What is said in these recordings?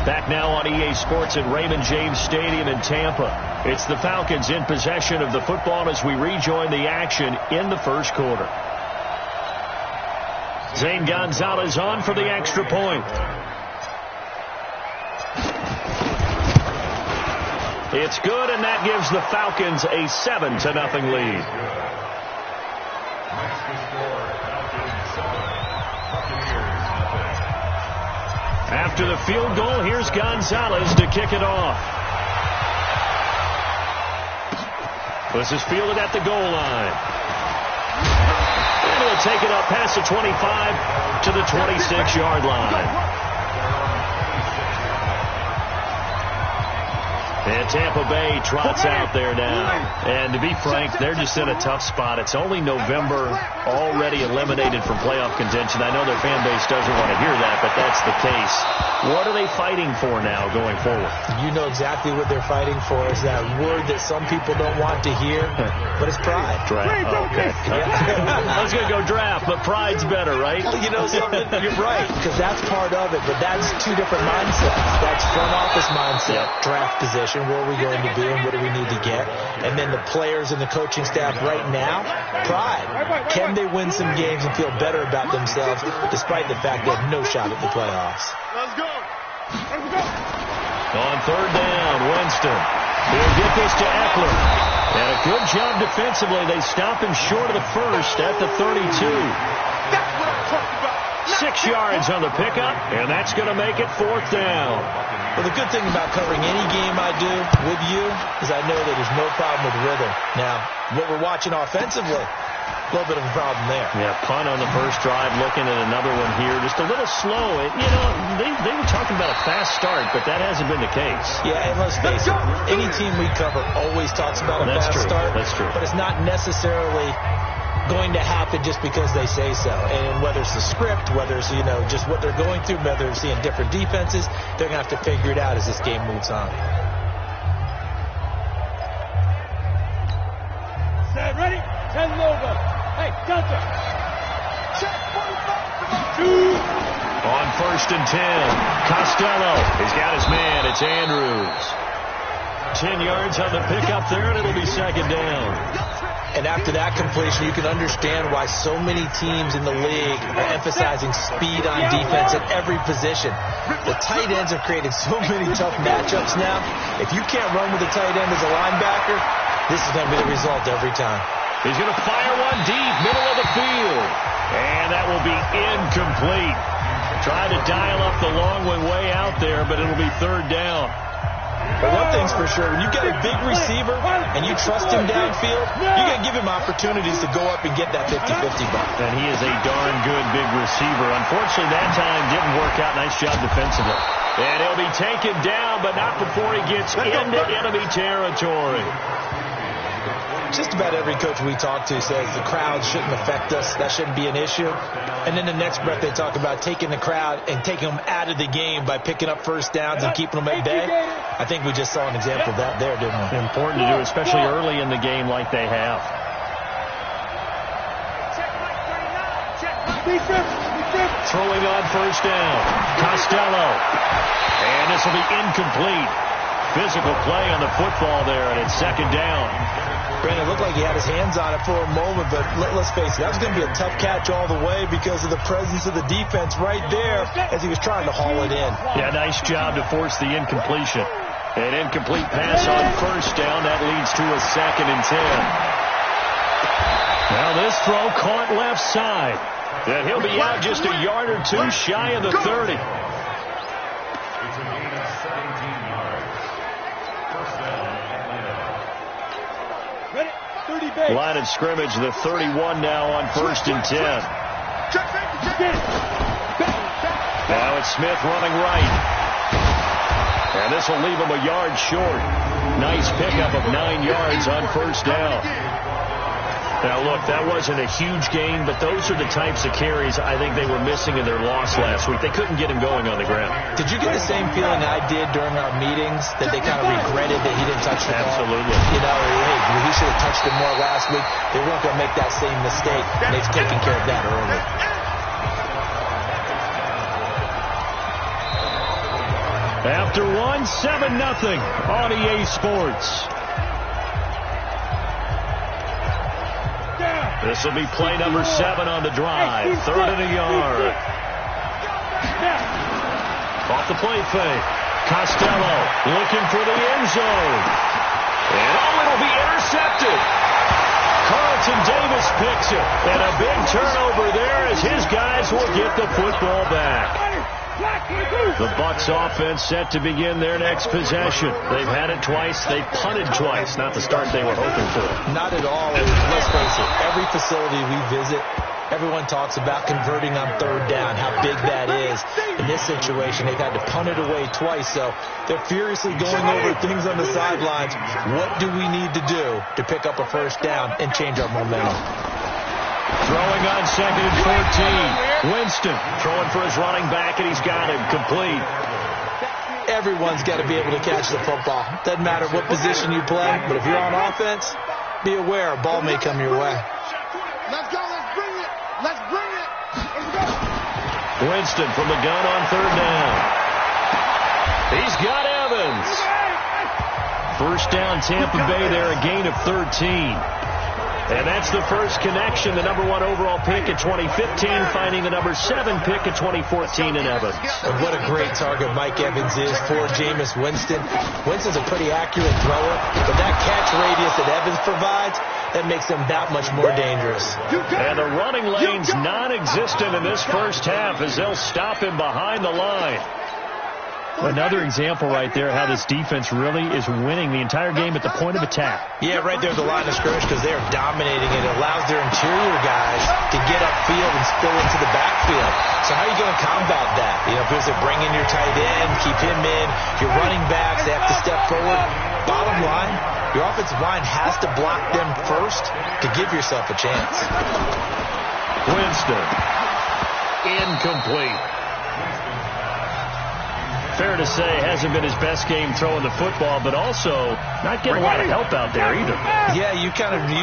Back now on EA Sports at Raymond James Stadium in Tampa. It's the Falcons in possession of the football as we rejoin the action in the first quarter. Zane Gonzalez on for the extra point. It's good, and that gives the Falcons a 7-0 lead. After the field goal, here's Gonzalez to kick it off. This is fielded at the goal line. And he'll take it up past the 25 to the 26-yard line. And Tampa Bay trots out there now. And to be frank, they're just in a tough spot. It's only November, already eliminated from playoff contention. I know their fan base doesn't want to hear that, but that's the case. What are they fighting for now going forward? You know exactly what they're fighting for. Is that word that some people don't want to hear, but it's pride. Draft. Oh, okay. I was going to go draft, but pride's better, right? You know something? You're right, because that's part of it, but that's two different mindsets. That's front office mindset, draft position. Where are we going to be and what do we need to get? And then the players and the coaching staff right now, pride. Can they win some games and feel better about themselves despite the fact they have no shot at the playoffs? Let's go. Let's go. On third down, Winston. He'll get this to Eckler. And a good job defensively. They stop him short of the first at the 32. That's what I'm talking about. 6 yards on the pickup, and that's going to make it fourth down. Well, the good thing about covering any game I do with you is I know that there's no problem with rhythm. Now, what we're watching offensively, a little bit of a problem there. Yeah, punt on the first drive, looking at another one here. Just a little slow. You know, they were talking about a fast start, but that hasn't been the case. Yeah, and let's face it, any team we cover always talks about a fast start. That's true. But it's not necessarily going to happen just because they say so. And whether it's the script, whether it's, you know, just what they're going through, whether they're seeing different defenses, they're going to have to figure it out as this game moves on. Set, ready? Send it over. Hey, Delta. Check 45. 2. On first and 10, Costello. He's got his man. It's Andrews. 10 yards on the pickup there, and it'll be second down. And after that completion, you can understand why so many teams in the league are emphasizing speed on defense at every position. The tight ends have created so many tough matchups now. If you can't run with a tight end as a linebacker, this is going to be the result every time. He's going to fire one deep, middle of the field. And that will be incomplete. Trying to dial up the long one way out there, but it'll be third down. But one thing's for sure, when you've got a big receiver and you trust him downfield, you're going to give him opportunities to go up and get that 50-50 ball. And he is a darn good big receiver. Unfortunately, that time didn't work out. Nice job defensively. And he'll be taken down, but not before he gets into enemy territory. Just about every coach we talk to says the crowd shouldn't affect us. That shouldn't be an issue. And then the next breath they talk about taking the crowd and taking them out of the game by picking up first downs and keeping them at bay. I think we just saw an example of that there, didn't we? Important to do, especially early in the game like they have. Throwing on first down, Costello. And this will be incomplete. Physical play on the football there, and it's second down. Brandon, it looked like he had his hands on it for a moment, but let's face it, that was going to be a tough catch all the way because of the presence of the defense right there as he was trying to haul it in. Yeah, nice job to force the incompletion. An incomplete pass on first down. That leads to a second and 10. Now this throw caught left side. And he'll be out just a yard or two shy of the 30. Line of scrimmage, the 31 now on first and 10. Now it's Smith running right. And this will leave him a yard short. Nice pickup of 9 yards on first down. Now, look, that wasn't a huge gain, but those are the types of carries I think they were missing in their loss last week. They couldn't get him going on the ground. Did you get the same feeling I did during our meetings, that they kind of regretted that he didn't touch the ball? Absolutely. You know, hey, he should have touched it more last week. They weren't going to make that same mistake, and they've taken care of that early. After one, 7-0 on EA Sports. This will be play number 7 on the drive. 3rd and a yard. Off the play fake. Costello looking for the end zone. And it'll be intercepted. Carlton Davis picks it. And a big turnover there as his guys will get the football back. The Bucs offense set to begin their next possession. They've had it twice. They've punted twice. Not the start they were hoping for. Not at all. And let's face it, every facility we visit, everyone talks about converting on 3rd down, how big that is. In this situation, they've had to punt it away twice, so they're furiously going over things on the sidelines. What do we need to do to pick up a 1st down and change our momentum? Throwing on 2nd and 14. Winston throwing for his running back, and he's got him complete. Everyone's got to be able to catch the football. Doesn't matter what position you play, but if you're on offense, be aware a ball may come your way. Let's go. Let's bring it. Let's bring it. Let's go. Winston from the gun on 3rd down. He's got Evans. 1st down, Tampa Bay there, a gain of 13. And that's the first connection, the number 1 overall pick in 2015, finding the number 7 pick in 2014 in Evans. And what a great target Mike Evans is for Jameis Winston. Winston's a pretty accurate thrower, but that catch radius that Evans provides, that makes them that much more dangerous. And the running lane's non-existent in this first half as they'll stop him behind the line. Another example right there how this defense really is winning the entire game at the point of attack. Yeah, right there at the line of scrimmage because they are dominating it. It allows their interior guys to get upfield and spill into the backfield. So how are you going to combat that? You know, because they're bringing your tight end, keep him in. Your running backs, they have to step forward. Bottom line, your offensive line has to block them first to give yourself a chance. Winston. Incomplete. Fair to say, hasn't been his best game throwing the football, but also not getting a lot of help out there either. Yeah, you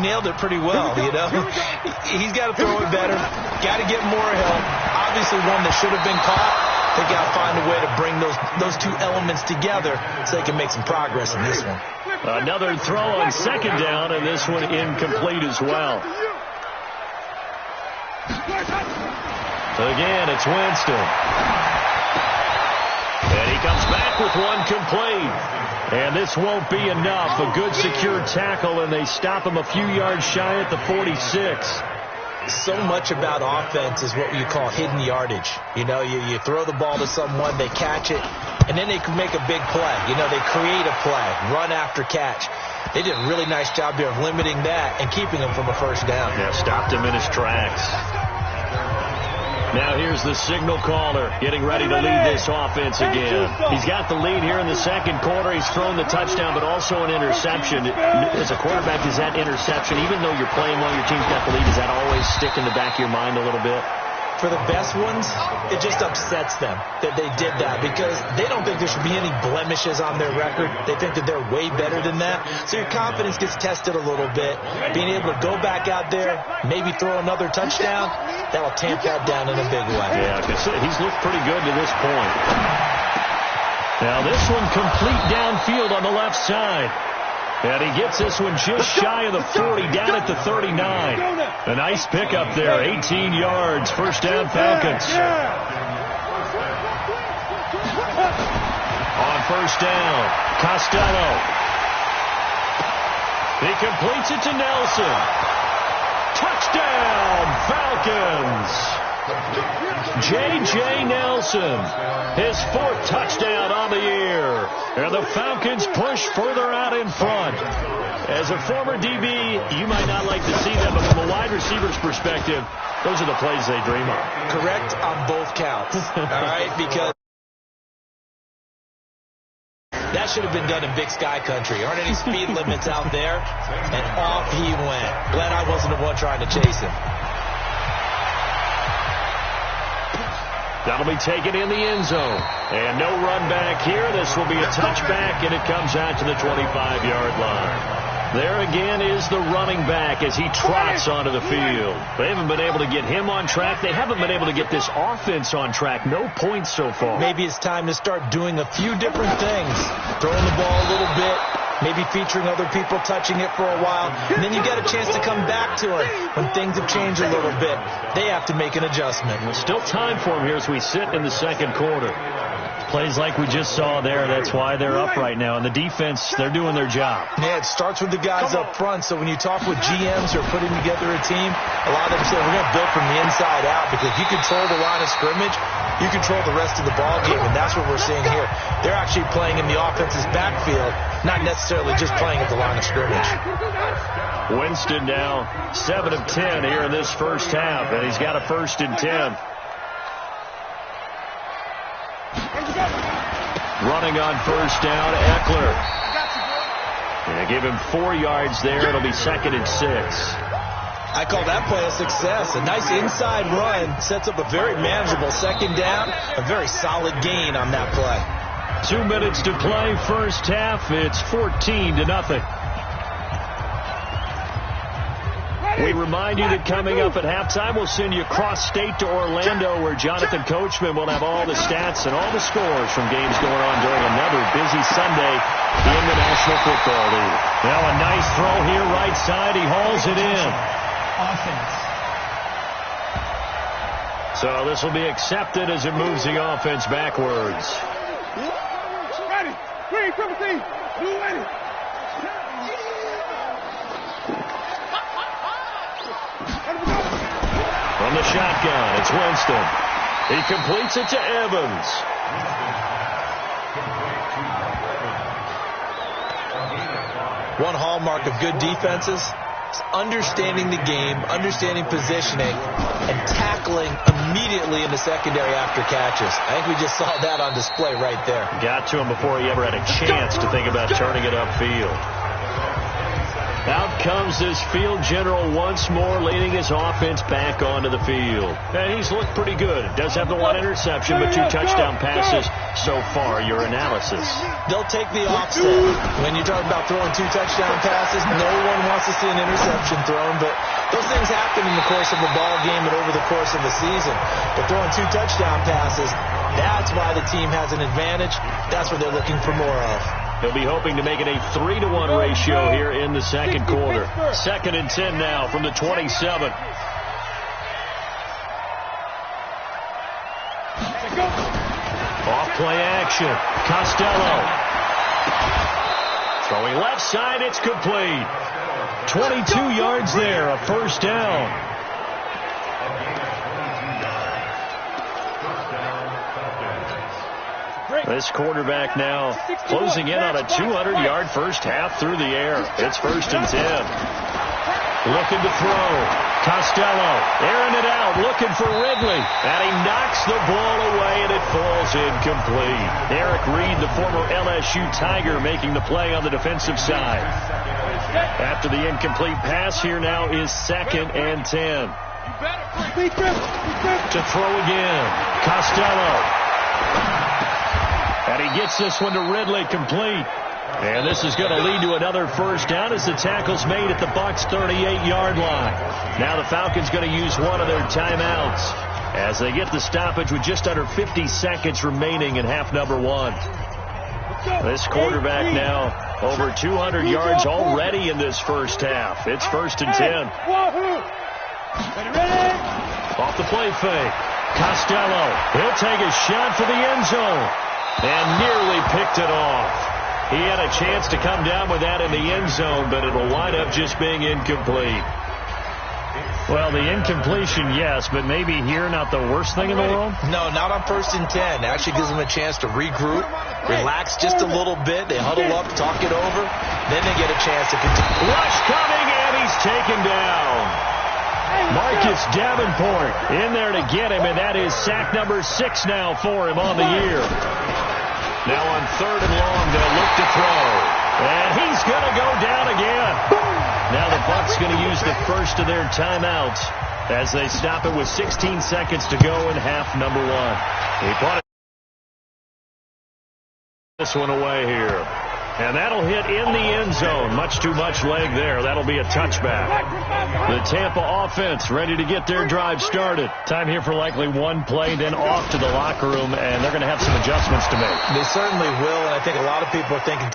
nailed it pretty well, you know. He's got to throw it better, got to get more help. Obviously one that should have been caught. They got to find a way to bring those two elements together so they can make some progress in this one. Another throw on 2nd down, and this one incomplete as well. Again, it's Winston. And he comes back with one complete. And this won't be enough. A good secure tackle, and they stop him a few yards shy at the 46. So much about offense is what you call hidden yardage. You know, you throw the ball to someone, they catch it, and then they can make a big play. You know, they create a play, run after catch. They did a really nice job here of limiting that and keeping him from a 1st down. Yeah, stopped him in his tracks. Now here's the signal caller getting ready to lead this offense again. He's got the lead here in the 2nd quarter. He's thrown the touchdown, but also an interception. As a quarterback, is that interception, even though you're playing while your team's got the lead, does that always stick in the back of your mind a little bit? For the best ones, it just upsets them that they did that because they don't think there should be any blemishes on their record. They think that they're way better than that. So your confidence gets tested a little bit. Being able to go back out there, maybe throw another touchdown, that'll tamp that down in a big way. Yeah, he's looked pretty good to this point. Now this one complete downfield on the left side. And he gets this one just shy of the 40, down at the 39. A nice pickup there, 18 yards, 1st down Falcons. On 1st down, Costello. He completes it to Nelson. Touchdown, Falcons. J.J. Nelson, his 4th touchdown on the year. And the Falcons push further out in front. As a former DB, you might not like to see that, but from a wide receiver's perspective, those are the plays they dream of. Correct on both counts, all right? Because that should have been done in Big Sky Country. Aren't any speed limits out there? And off he went. Glad I wasn't the one trying to chase him. That'll be taken in the end zone. And no run back here. This will be a touchback, and it comes out to the 25-yard line. There again is the running back as he trots onto the field. They haven't been able to get him on track. They haven't been able to get this offense on track. No points so far. Maybe it's time to start doing a few different things. Throwing the ball a little bit, maybe featuring other people touching it for a while, and then you get a chance to come back to it when things have changed a little bit. They have to make an adjustment. Still time for him here as we sit in the second quarter. Plays like we just saw there, that's why they're up right now. And the defense, they're doing their job. Yeah, it starts with the guys up front. So when you talk with GMs who are putting together a team, a lot of them say, we're going to build from the inside out, because if you control the line of scrimmage, you control the rest of the ball game, and that's what we're seeing here. They're actually playing in the offense's backfield, not necessarily just playing at the line of scrimmage. Winston now 7 of 10 here in this first half, and he's got a 1st and 10. Running on 1st down, Eckler. And give him 4 yards there. It'll be 2nd and 6. I call that play a success. A nice inside run sets up a very manageable 2nd down. A very solid gain on that play. 2 minutes to play, first half. It's 14-0. We remind you that coming up at halftime, we'll send you cross-state to Orlando, where Jonathan Coachman will have all the stats and all the scores from games going on during another busy Sunday in the National Football League. Now a nice throw here, right side. He hauls it in. So this will be accepted as it moves the offense backwards. Ready. Green, triple T. Blue ready. From the shotgun, it's Winston. He completes it to Evans. One hallmark of good defenses is understanding the game, understanding positioning, and tackling immediately in the secondary after catches. I think we just saw that on display right there. Got to him before he ever had a chance to think about turning it upfield. Out comes this field general once more, leading his offense back onto the field. And he's looked pretty good. Does have the 1 interception, but 2 touchdown passes so far. Your analysis. They'll take the offset. When you're talking about throwing 2 touchdown passes, no one wants to see an interception thrown, but those things happen in the course of a ball game and over the course of the season. But throwing 2 touchdown passes, that's why the team has an advantage. That's what they're looking for more of. He'll be hoping to make it a 3-to-1 ratio here in the second quarter. 2nd and 10 now from the 27. Off play action. Costello. Throwing left side, it's complete. 22 yards there, a 1st down. This quarterback now closing in on a 200-yard first half through the air. It's 1st and 10. Looking to throw. Costello airing it out, looking for Ridley. And he knocks the ball away, and it falls incomplete. Eric Reed, the former LSU Tiger, making the play on the defensive side. After the incomplete pass, here now is 2nd and 10. To throw again. Costello. And he gets this one to Ridley, complete. And this is going to lead to another 1st down as the tackle's made at the Bucs' 38-yard line. Now the Falcons going to use one of their timeouts as they get the stoppage with just under 50 seconds remaining in half number 1. This quarterback now over 200 yards already in this first half. It's 1st and 10. Off the play fake. Costello, he'll take a shot for the end zone. And nearly picked it off. He had a chance to come down with that in the end zone, but it'll wind up just being incomplete. Well, the incompletion, yes, but maybe here not the worst thing in the world? No, not on 1st and 10. It actually gives them a chance to regroup, relax just a little bit. They huddle up, talk it over. Then they get a chance to continue. Rush coming, and he's taken down. Marcus Davenport in there to get him, and that is sack number 6 now for him on the year. Now on 3rd and long, they'll look to throw. And he's going to go down again. Now the Bucs going to use the first of their timeouts as they stop it with 16 seconds to go in half number 1. He put this one away here. And that'll hit in the end zone. Much too much leg there. That'll be a touchback. The Tampa offense ready to get their drive started. Time here for likely one play, then off to the locker room, and they're going to have some adjustments to make. They certainly will, and I think a lot of people are thinking